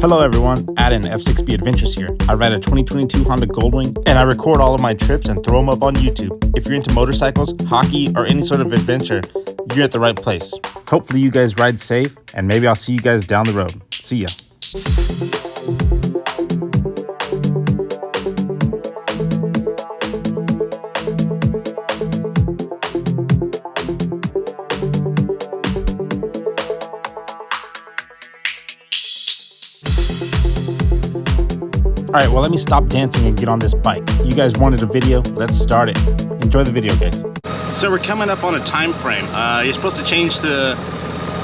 Hello everyone, Adam F6B Adventures here. I ride a 2022 Honda Goldwing and I record all of my trips and throw them up on YouTube. If you're into motorcycles, hockey, or any sort of adventure, you're at the right place. Hopefully you guys ride safe and maybe I'll see you guys down the road. See ya. Alright, well let me stop dancing and get on this bike. You guys wanted a video, let's start it. Enjoy the video, guys. So we're coming up on a time frame. You're supposed to change the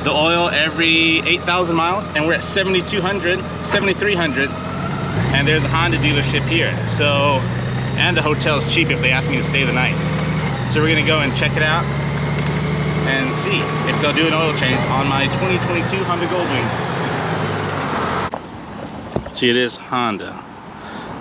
oil every 8,000 miles, and we're at 7,200, 7,300, and there's a Honda dealership here. So, and the hotel's cheap if they ask me to stay the night. So we're gonna go and check it out and see if they'll do an oil change on my 2022 Honda Goldwing. See, it is Honda.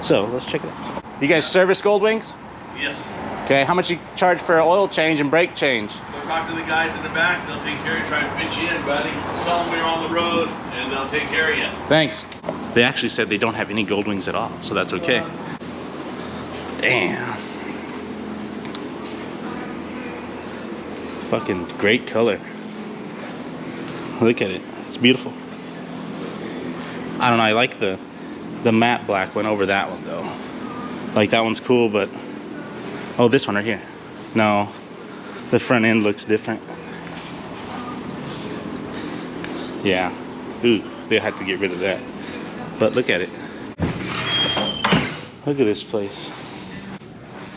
So let's check it out. You guys service Goldwings? Yes. Okay, how much you charge for an oil change and brake change? Go talk to the guys in the back. They'll take care of you, try and fit you in, buddy. Just tell them we're on the road and they'll take care of you. Thanks. They actually said they don't have any Goldwings at all, so that's okay. Damn. Fucking great color. Look at it. It's beautiful. I don't know, I like the matte black one over that one though. Like that one's cool, but oh, this one right here. No, the front end looks different. Yeah, ooh, they had to get rid of that. But look at it. Look at this place.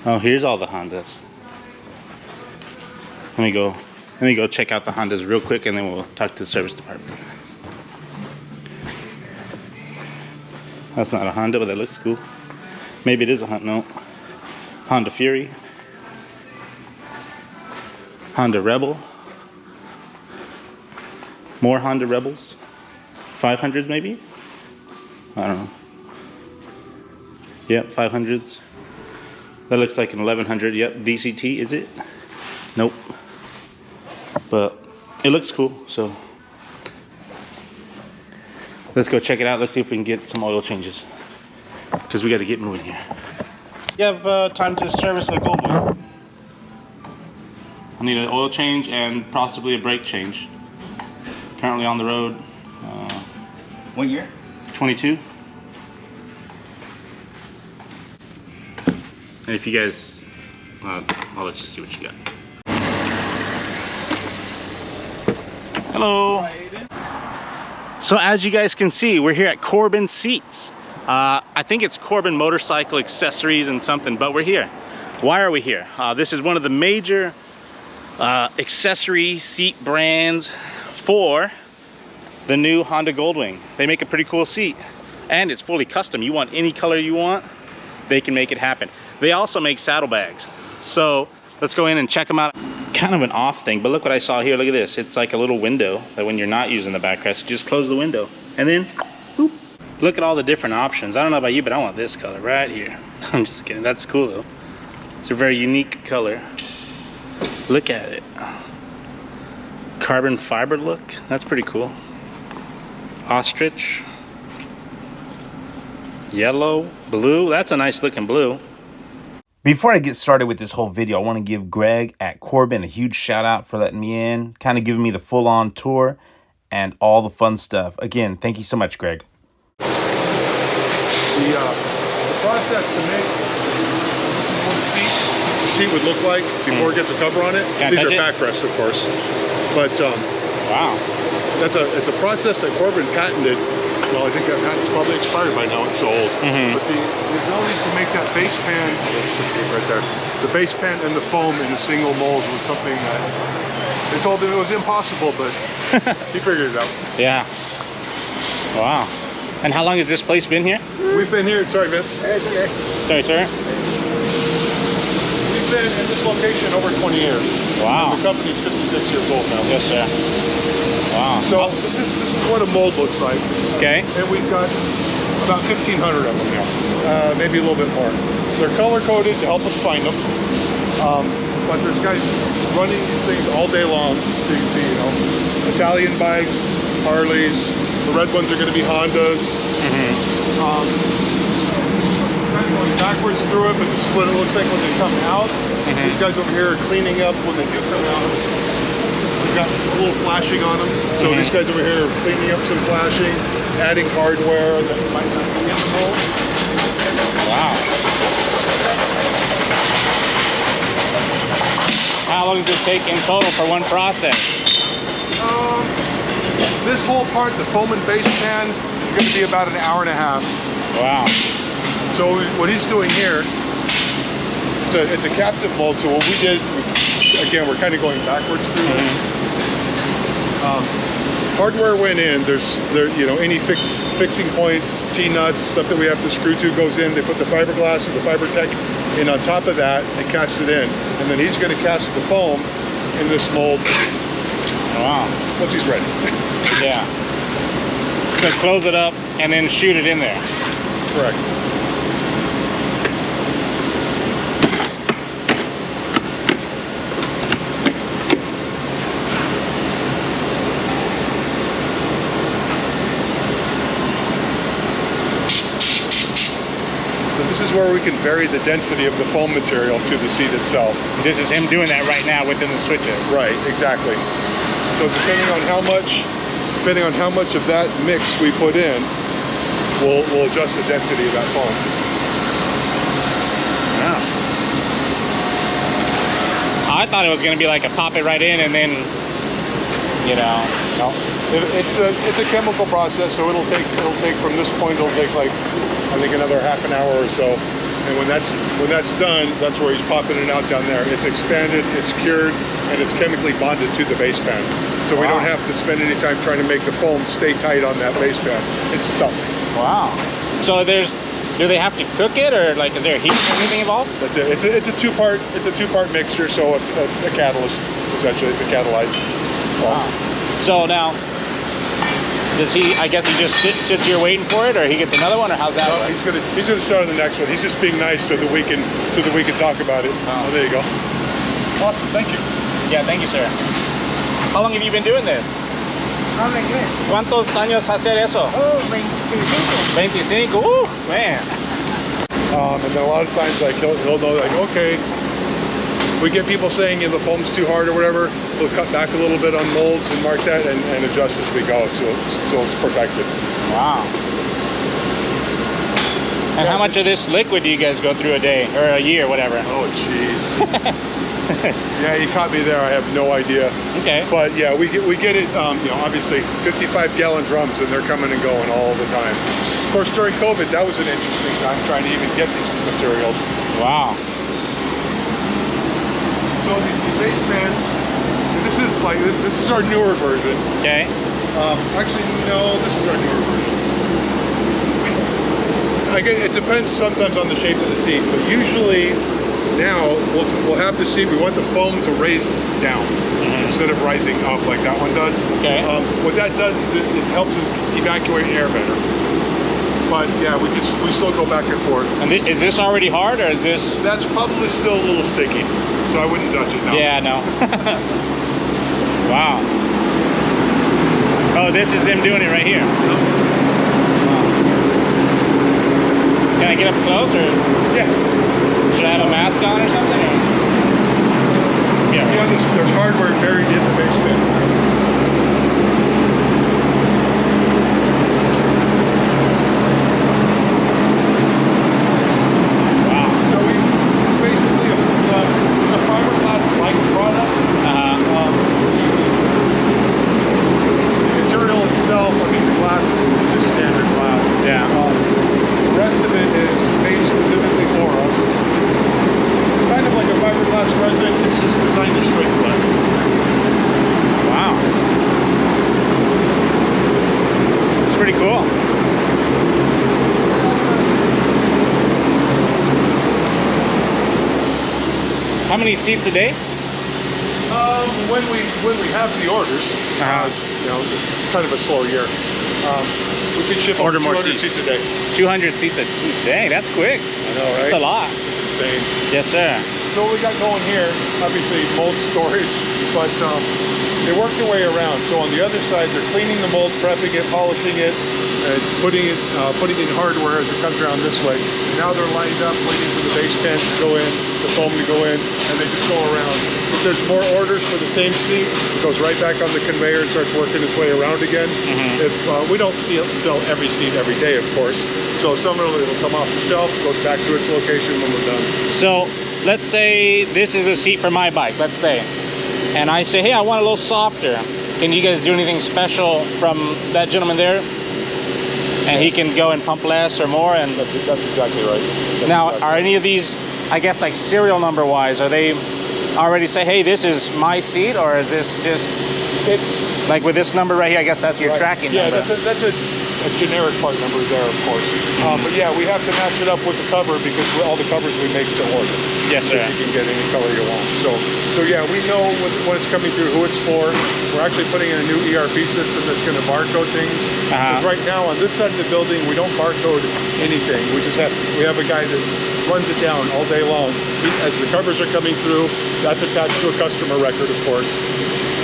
Oh, here's all the Hondas. Let me go check out the Hondas real quick and then we'll talk to the service department. That's not a Honda, but that looks cool. Maybe it is a Honda. No. Honda Fury. Honda Rebel. More Honda Rebels. 500s maybe? I don't know. Yep, 500s. That looks like an 1100. Yep, DCT, is it? Nope. But it looks cool, so let's go check it out. Let's see if we can get some oil changes, because we got to get moving here. You have time to service a Goldwing. I need an oil change and possibly a brake change. Currently on the road. What year? 22. And if you guys, I'll let you see what you got. Hello. So as you guys can see, we're here at Corbin Seats. I think it's Corbin Motorcycle Accessories and something, but we're here. Why are we here? This is one of the major accessory seat brands for the new Honda Goldwing. They make a pretty cool seat and it's fully custom. You want any color you want, they can make it happen. They also make saddlebags. So let's go in and check them out. Kind of an off thing, but look what I saw here. Look at this. It's like a little window that when you're not using the backrest, you just close the window and then boop. Look at all the different options. I don't know about you, but I want this color right here. I'm just kidding. That's cool though. It's a very unique color. Look at it. Carbon fiber look. That's pretty cool. Ostrich. Yellow, blue. That's a nice looking blue. Before I get started with this whole video, I want to give Greg at Corbin a huge shout out for letting me in, kind of giving me the full-on tour and all the fun stuff. Again, thank you so much, Greg. The process to make what the seat would look like before it gets a cover on it. These are backrests, of course. But wow, it's a process that Corbin patented. Well, I think that patent's probably expired by now. It's so old. But the ability to make that base pan, right there, the base pan and the foam in a single mold was something that they told him it was impossible, but he figured it out. Yeah. Wow. And how long has this place been here? We've been here. Sorry, Vince. Hey, it's okay. Sorry, sir. We've been in this location over 20 years. Wow. And the company's 56 years old now. Yes, sir. Wow. So this is what a mold looks like. Okay. And we've got about 1,500 of them here. Maybe a little bit more. They're color coded to help us find them. But there's guys running these things all day long. So you see, you know, Italian bikes, Harleys, The red ones are going to be Hondas. Kind of going backwards through it, but this is what it looks like when they come out. These guys over here are cleaning up when they do come out. They've got a little flashing on them. So these guys over here are cleaning up some flashing, adding hardware that might not be in the mold. Wow. How long does it take in total for one process? This whole part, the foam and base pan, is going to be about an hour and a half. Wow. So what he's doing here, it's a captive mold. So what we did, again, we're kind of going backwards through this. Hardware went in. Any fixing points, T-nuts, stuff that we have to screw to goes in. They put the fiberglass and the fiber tech in on top of that and cast it in. And then he's going to cast the foam in this mold. Wow. Once he's ready. Yeah. So close it up and then shoot it in there. Correct. This is where we can vary the density of the foam material to the seat itself. This is him doing that right now within the switches. Right, exactly. So depending on how much of that mix we put in, we'll adjust the density of that foam. Wow. I thought it was going to be like a pop it right in and then, No. It's a chemical process, so it'll take from this point, it'll take like, I think another half an hour or so. And when that's done, that's where he's popping it out down there. It's expanded, it's cured, and it's chemically bonded to the base pan. So we don't have to spend any time trying to make the foam stay tight on that base pan. It's stuck. Wow. So do they have to cook it, or like is there heat or anything involved? That's it. It's a two-part mixture. So a catalyst, essentially, it's a catalyzed. Wow. So now, I guess he just sits here waiting for it, or he gets another one, or how's that? He's gonna start on the next one. He's just being nice so that we can talk about it. Oh, there you go. Awesome. Thank you. Yeah, thank you, sir. How long have you been doing this? ¿Cuántos años hacer eso? Oh, 25. 25. Man. And then a lot of times, like he'll know, like, okay, we get people saying the foam's too hard or whatever. We'll cut back a little bit on molds and mark that and adjust as we go, so it's protected. Wow. And how much of this liquid do you guys go through a day or a year, whatever? Oh, jeez. Yeah, you caught me there. I have no idea. Okay. But yeah, we get it. Obviously, 55-gallon drums, and they're coming and going all the time. Of course, during COVID, that was an interesting time trying to even get these materials. Wow. So the base pans, this is our newer version. Okay. Actually, no, this is our newer version. Again, it depends sometimes on the shape of the seat, but usually now we'll have the seat. We want the foam to raise down instead of rising up like that one does. Okay. What that does is it helps us evacuate air better. But yeah, we still go back and forth. And is this already hard, or is this? That's probably still a little sticky, so I wouldn't touch it now. Yeah, no. Wow. Oh, this is them doing it right here. Can I get up close, or? Yeah. Should I have a mask on or something? Or? Yeah. Yeah, there's hardware buried in the base pan. How many seats a day? When we have the orders, it's kind of a slow year. We can ship Order more 200 seats a day. 200 seats a day. Dang, that's quick. I know, right? That's a lot. It's insane. Yes, sir. So what we got going here, obviously mold storage, but they work their way around. So on the other side, they're cleaning the mold, prepping it, polishing it, and putting in hardware as it comes around this way. Now they're lined up, waiting for the base pan to go in, the foam to go in, and they just go around. If there's more orders for the same seat, it goes right back on the conveyor and starts working its way around again. If we don't sell every seat every day, of course. So some of it will come off the shelf, goes back to its location when we're done. So let's say this is a seat for my bike, let's say, and I say, hey, I want a little softer. Can you guys do anything special from that gentleman there? And he can go and pump less or more? And That's exactly right. now, are any of these, I guess, like serial number wise, are they already say, hey, this is my seat, or is this just, It's like with this number right here, I guess that's your right. tracking Yeah, number. that's a generic part number there, of course. But yeah, we have to match it up with the cover because all the covers we make to order. Yes, So sir. you can get any color you want. So yeah, we know when it's coming through, who it's for. We're actually putting in a new ERP system that's going to barcode things. Because right now on this side of the building, we don't barcode anything. We have a guy that runs it down all day long. As the covers are coming through, that's attached to a customer record, of course.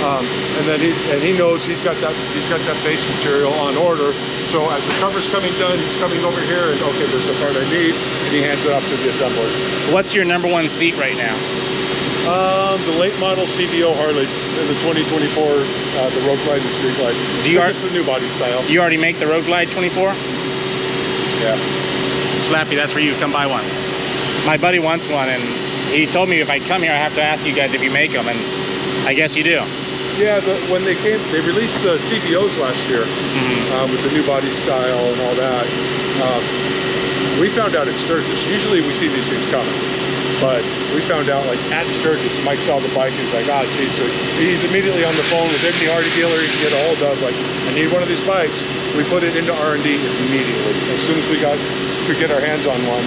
And then he knows he's got that base material on order. So as the cover's coming done, he's coming over here and okay, there's the part I need, and he hands it off to the assembler. What's your number one seat right now? The late model CVO Harleys in the 2024, the Road Glide and Street Glide. It's the new body style. You already make the Road Glide 24? Yeah. Slappy, that's for you. Come buy one. My buddy wants one, and he told me if I come here, I have to ask you guys if you make them, and I guess you do. Yeah, when they released the CVOs last year with the new body style and all that. We found out at Sturgis. Usually we see these things coming, but we found out like at Sturgis, Mike saw the bike. He's like, ah, geez. So he's immediately on the phone with any Harley dealer he can get a hold of. Like, I need one of these bikes. We put it into R&D immediately as soon as we could get our hands on one.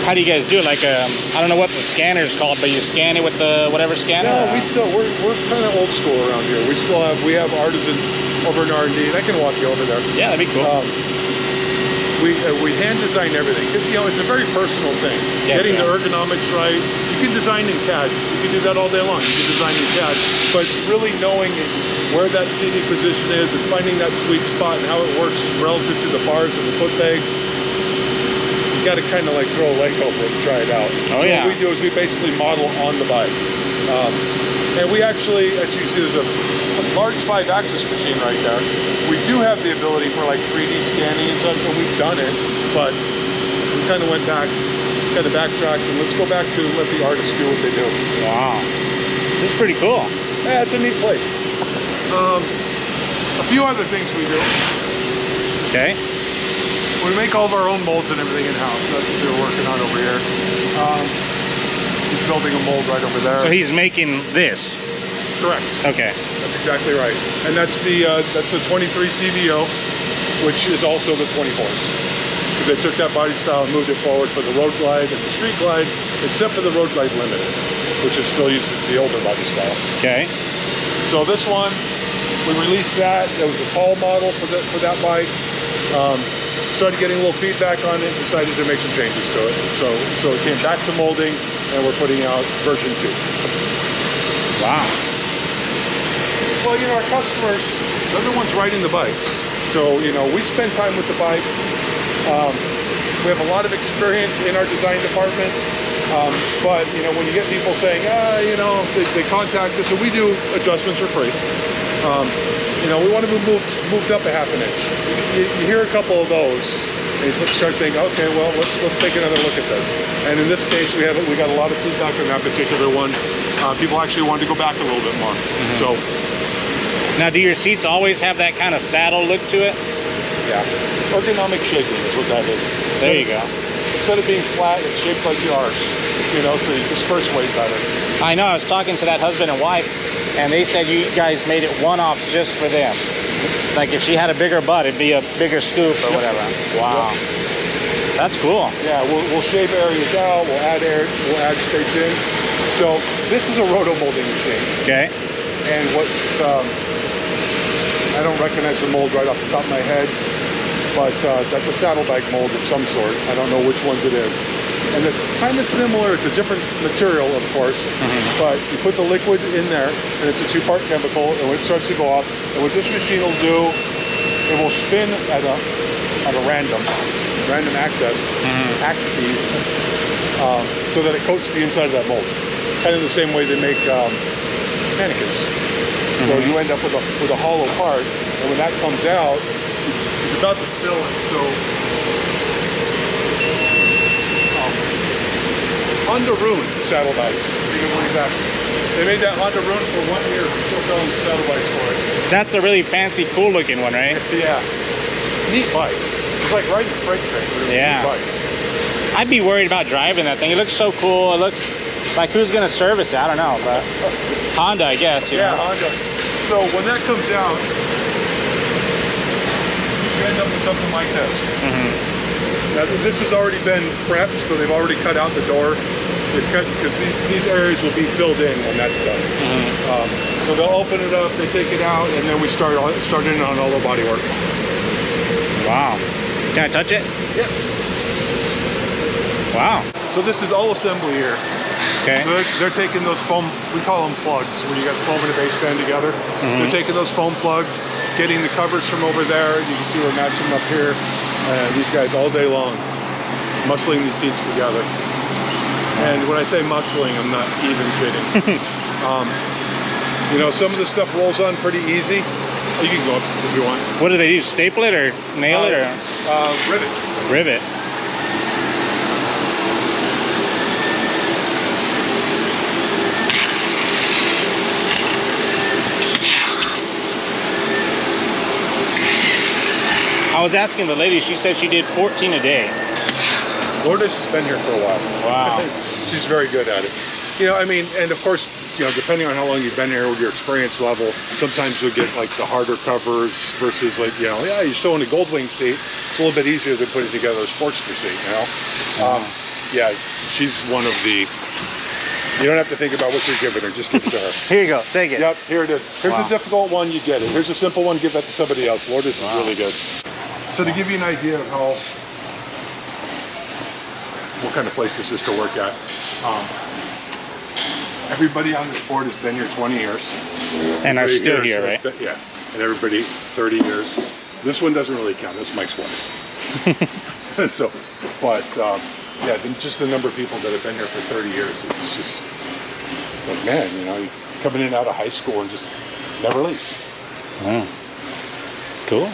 How do you guys do it? Like, I don't know what the scanner is called, but you scan it with the whatever scanner? No, we're kind of old school around here. We have artisans over in R&D, and I can walk you over there. Yeah, that'd be cool. We hand design everything. You know, it's a very personal thing. Yes, Getting sir. the ergonomics right. You can design in CAD. You can do that all day long. You can design in CAD, but really knowing where that seating position is and finding that sweet spot and how it works relative to the bars and the foot pegs. You got to kind of like throw a leg over it and try it out. Oh, yeah. What we do is we basically model on the bike. And we actually, as you see, there's a large 5-axis machine right there. We do have the ability for like 3D scanning and such, and we've done it, but we kind of went back, kind of backtracked, and let's go back to let the artists do what they do. Wow. This is pretty cool. Yeah, it's a neat place. A few other things we do. Okay. We make all of our own molds and everything in-house. That's what they're working on over here. He's building a mold right over there. So he's making this? Correct. Okay. That's exactly right. And that's the 23 CVO, which is also the 24s. Because they took that body style and moved it forward for the Road Glide and the Street Glide, except for the Road Glide Limited, which is still uses the older body style. Okay. So this one, we released that. It was a tall model for that bike. Started getting a little feedback on it, decided to make some changes to it. So it came back to molding, and we're putting out version 2. Wow. Well, you know, our customers, they're the ones riding the bikes. So, you know, we spend time with the bike. We have a lot of experience in our design department. But, you know, when you get people saying, you know, they contact us, and we do adjustments for free. You know, we want to be moved up a half an inch. You hear a couple of those, and you start thinking, okay, well, let's take another look at this. And in this case, we got a lot of feedback on that particular one. People actually wanted to go back a little bit more. So, now, do your seats always have that kind of saddle look to it? yeah, ergonomic shaping is what that is. There you go. Instead of being flat, it's shaped like the arch. You know, so you disperse weight better. I know, I was talking to that husband and wife, and they said you guys made it one-off just for them. Like if she had a bigger butt, it'd be a bigger scoop or whatever. Wow. That's cool. Yeah, we'll shape areas out, we'll add space in. So this is a roto-molding machine. Okay. And what, I don't recognize the mold right off the top of my head. but that's a saddlebag mold of some sort. I don't know which ones it is. And it's kind of similar. It's a different material, of course, but you put the liquid in there, and it's a 2-part chemical, and when it starts to go up, and what this machine will do, it will spin at a random axis, so that it coats the inside of that mold. Kind of the same way they make mannequins. So you end up with a hollow part, and when that comes out, it's about to fill it. So Honda ruined saddlebags. You can believe that. They made that Honda Rune for 1 year. Still selling saddlebags for it. That's a really fancy, cool looking one, right? Yeah. Neat bike. It's like riding a freight train. Yeah. Neat bike. I'd be worried about driving that thing. It looks so cool. It looks like, who's gonna service it? I don't know, but Honda, I guess. You know? Honda. So when that comes out, you end up with something like this. Now this has already been prepped, so they've already cut out the door. They've cut, because these areas will be filled in when that's done. So they'll open it up, they take it out, and then we start in on all the body work. Wow. Can I touch it? Yes. Wow. So this is all assembly here. Okay. So they're taking those foam, we call them plugs, where you got foam and a base band together. They're taking those foam plugs, getting the covers from over there. You can see we're matching them up here. These guys all day long, muscling these seats together. And when I say muscling, I'm not even kidding. You know, some of the stuff rolls on pretty easy. You can go up if you want. What do they do? Staple it or nail it or? Rivet. Rivet. I was asking the lady, she said she did 14 a day. Lourdes has been here for a while. Wow. She's very good at it. You know, I mean, and of course, you know, depending on how long you've been here with your experience level, sometimes you'll get like the harder covers versus like, you know, yeah, you're sewing a Goldwing seat. It's a little bit easier than putting together a Sportster seat, you know? Yeah, she's one of the, you don't have to think about what you're giving her, just give it to her. Here you go, take it. Yep, here it is. Here's a difficult one, you get it. Here's a simple one, give that to somebody else. Lourdes is really good. So to give you an idea of how, what kind of place this is to work at, everybody on this board has been here 20 years. And are still here, right? Yeah, and everybody 30 years. This one doesn't really count, that's Mike's wife. So, but yeah, just the number of people that have been here for 30 years, it's just like, man, you know, coming in and out of high school and just never leave. Wow. Cool.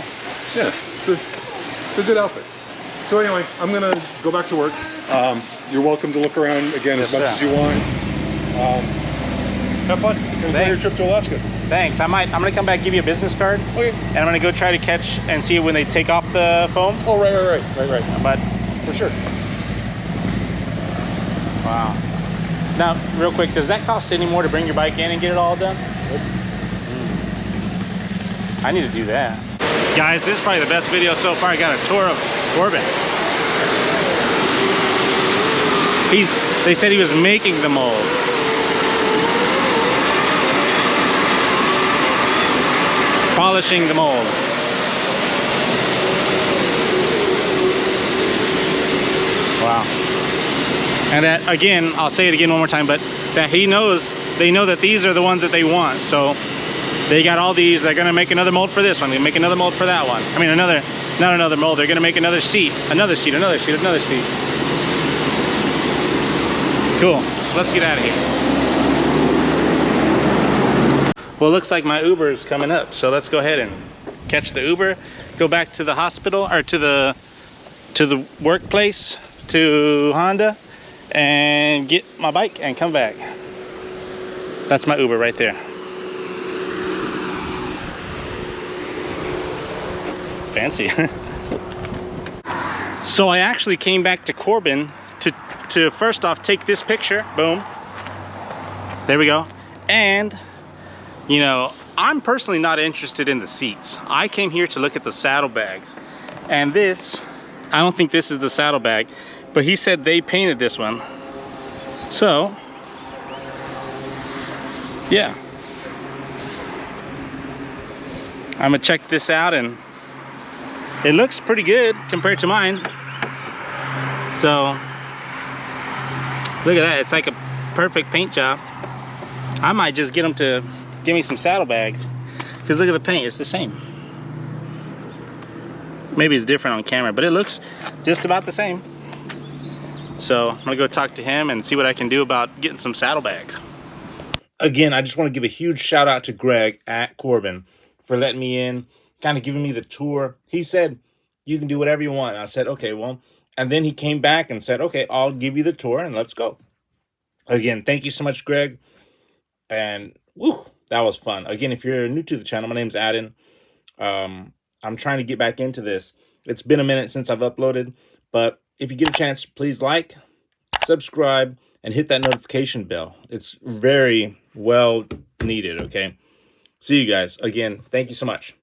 Yeah, it's a good outfit. So anyway, I'm gonna go back to work. You're welcome to look around again as much as you want. Have fun. Enjoy your trip to Alaska. Thanks. I'm gonna come back and give you a business card. Okay. And I'm gonna go try to catch and see when they take off the foam. Oh, right. But For sure. wow. Now, real quick, does that cost any more to bring your bike in and get it all done? I need to do that. Guys, this is probably the best video so far. I got a tour of Corbin. They said he was making the mold. Polishing the mold. Wow. And that, again, I'll say it again one more time, but that they know that these are the ones that they want. So they got all these. They're gonna make another mold for this one. They make another mold for that one. I mean, not another mold. They're gonna make another seat, another seat, another seat, another seat. Cool. Let's get out of here. Well, it looks like my Uber is coming up, so let's go ahead and catch the Uber, go back to the hospital or to the workplace, to Honda, and get my bike and come back. That's my Uber right there. Fancy. So I actually came back to Corbin to first off take this picture. Boom. There we go. And you know, I'm personally not interested in the seats. I came here to look at the saddlebags. And this, I don't think this is the saddlebag, but he said they painted this one. So, yeah. I'm gonna check this out and it looks pretty good compared to mine. So look at that, it's like a perfect paint job. I might just get them to give me some saddlebags, because look at the paint, it's the same. Maybe it's different on camera, but it looks just about the same. So I'm gonna go talk to him and see what I can do about getting some saddlebags. Again, I just want to give a huge shout out to Greg at Corbin for letting me in, kind of giving me the tour. He said, you can do whatever you want. And I said, okay, well, and then he came back and said, okay, I'll give you the tour and let's go. Again, thank you so much, Greg. And woo, that was fun. Again, if you're new to the channel, my name's Adam. I'm trying to get back into this. It's been a minute since I've uploaded, but if you get a chance, please like, subscribe, and hit that notification bell. It's very well needed, okay? See you guys. Again, thank you so much.